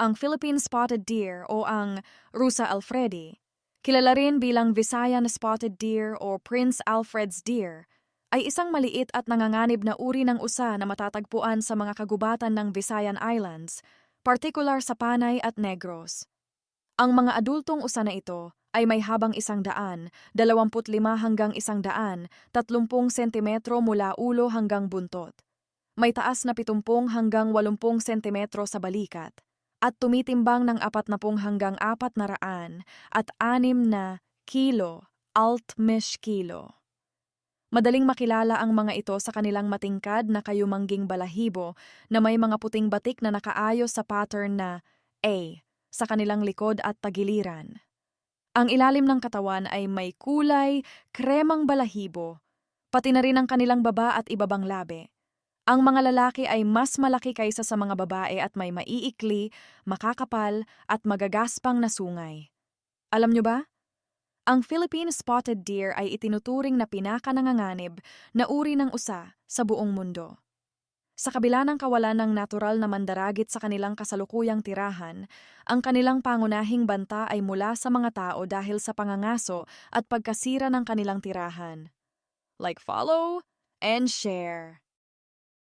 Ang Philippine spotted deer o ang Rusa alfredi, kilala rin bilang Visayan spotted deer o Prince Alfred's deer, ay isang maliit at nanganganib na uri ng usa na matatagpuan sa mga kagubatan ng Visayan Islands, partikular sa Panay at Negros. Ang mga adultong usa na ito ay may habang 100, 25 hanggang 130 sentimetro mula ulo hanggang buntot. May taas na 70 hanggang 80 sentimetro sa balikat at tumitimbang ng 40 hanggang 400 at 6 na kilo, altmish kilo. Madaling makilala ang mga ito sa kanilang matingkad na kayumangging balahibo na may mga puting batik na nakaayos sa pattern na A sa kanilang likod at tagiliran. Ang ilalim ng katawan ay may kulay, kremang balahibo, pati na rin ang kanilang baba at ibabang labi. Ang mga lalaki ay mas malaki kaysa sa mga babae at may maiikli, makakapal at magagaspang na sungay. Alam nyo ba? Ang Philippine spotted deer ay itinuturing na pinakananganganib na uri ng usa sa buong mundo. Sa kabila ng kawalan ng natural na mandaragit sa kanilang kasalukuyang tirahan, ang kanilang pangunahing banta ay mula sa mga tao dahil sa pangangaso at pagkasira ng kanilang tirahan. Like, follow, and share.